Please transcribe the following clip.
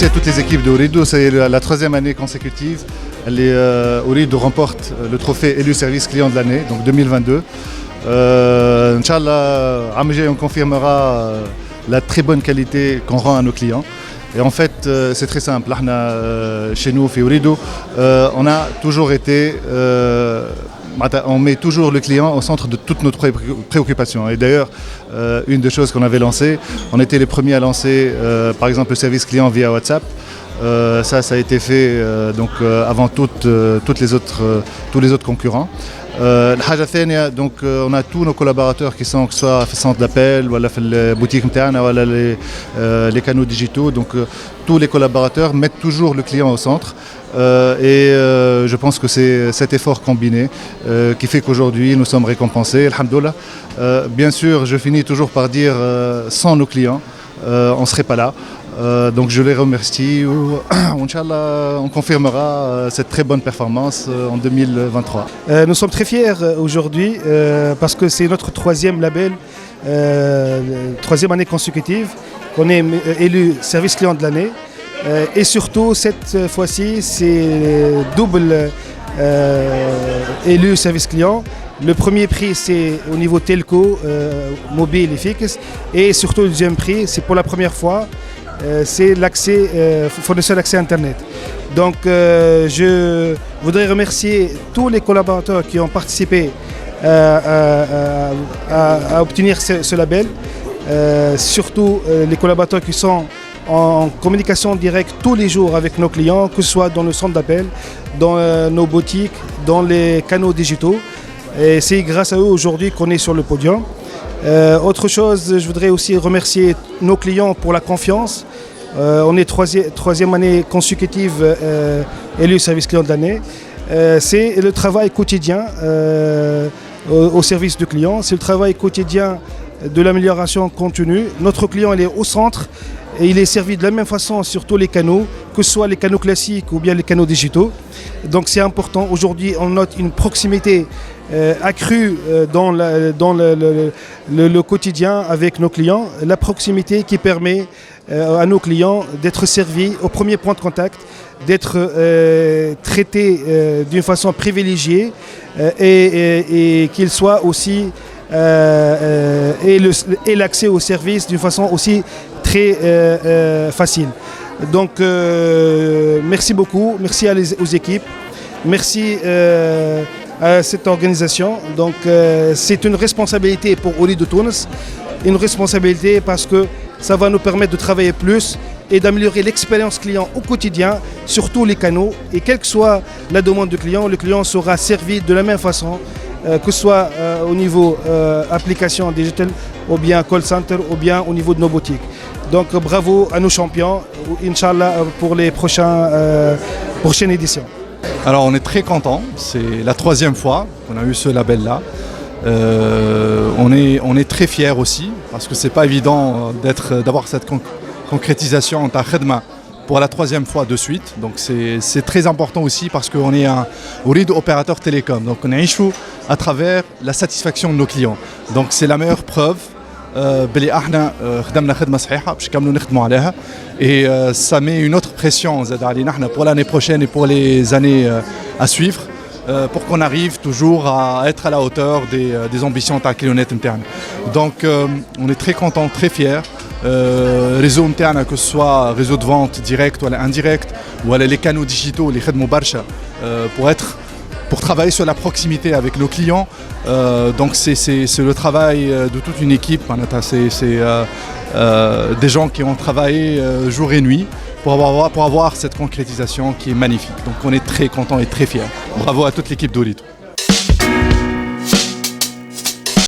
Merci à toutes les équipes de Ooredoo, c'est la troisième année consécutive. Ooredoo remporte le trophée élu service client de l'année, donc 2022. Inch'Allah, on confirmera la très bonne qualité qu'on rend à nos clients. Et en fait, c'est très simple. Chez nous, chez Ooredoo, on a toujours été... on met toujours le client au centre de toutes nos préoccupations. Et d'ailleurs, une des choses qu'on avait lancées, on était les premiers à lancer, par exemple, le service client via WhatsApp. Ça a été fait avant tous les autres concurrents. Donc on a tous nos collaborateurs qui sont, que ce soit au centre d'appel, ou à la boutique interne, ou les canaux digitaux. Donc tous les collaborateurs mettent toujours le client au centre. Je pense que c'est cet effort combiné qui fait qu'aujourd'hui nous sommes récompensés, alhamdoulilah. Bien sûr, je finis toujours par dire sans nos clients, on ne serait pas là. Donc je les remercie. Inch'Allah, on confirmera cette très bonne performance en 2023. Nous sommes très fiers aujourd'hui parce que c'est notre troisième label, troisième année consécutive qu'on est élu service client de l'année. Et surtout, cette fois-ci, c'est double élu service client. Le premier prix, c'est au niveau telco, mobile et fixe. Et surtout, le deuxième prix, c'est pour la première fois, c'est l'accès, fournisseur d'accès Internet. Donc, je voudrais remercier tous les collaborateurs qui ont participé à obtenir ce label. Surtout les collaborateurs qui sont en communication directe tous les jours avec nos clients, que ce soit dans le centre d'appel, dans nos boutiques, dans les canaux digitaux. Et c'est grâce à eux aujourd'hui qu'on est sur le podium. Autre chose, je voudrais aussi remercier nos clients pour la confiance. On est troisième année consécutive élu service client de l'année. C'est le travail quotidien au service du client. C'est le travail quotidien de l'amélioration continue. Notre client il est au centre. Et il est servi de la même façon sur tous les canaux, que ce soit les canaux classiques ou bien les canaux digitaux. Donc c'est important. Aujourd'hui, on note une proximité accrue dans le quotidien avec nos clients. La proximité qui permet à nos clients d'être servis au premier point de contact, d'être traités d'une façon privilégiée et qu'ils soient aussi... et l'accès aux services d'une façon aussi très facile. Donc merci beaucoup, merci aux équipes, merci à cette organisation. Donc c'est une responsabilité pour Ooredoo Tunis, une responsabilité parce que ça va nous permettre de travailler plus et d'améliorer l'expérience client au quotidien sur tous les canaux. Et quelle que soit la demande du client, le client sera servi de la même façon, que ce soit au niveau application digitale, ou bien call center, ou bien au niveau de nos boutiques. Donc bravo à nos champions, Inch'Allah, pour les prochaines éditions. Alors on est très contents, c'est la troisième fois qu'on a eu ce label-là. On est très fiers aussi, parce que c'est pas évident d'avoir cette concrétisation en ta khidma pour la troisième fois de suite. Donc c'est très important aussi parce qu'on est un Ooredoo opérateur télécom. Donc on est à travers la satisfaction de nos clients. Donc c'est la meilleure preuve et ça met une autre pression pour l'année prochaine et pour les années à suivre pour qu'on arrive toujours à être à la hauteur des ambitions de la clientèle interne. Donc on est très contents, très fiers. Réseau interne, que ce soit réseau de vente direct ou indirect, ou les canaux digitaux, les khidma barsha, pour être pour travailler sur la proximité avec nos clients. Donc c'est le travail de toute une équipe. C'est des gens qui ont travaillé jour et nuit pour avoir cette concrétisation qui est magnifique. Donc on est très contents et très fiers. Bravo à toute l'équipe d'Ourido.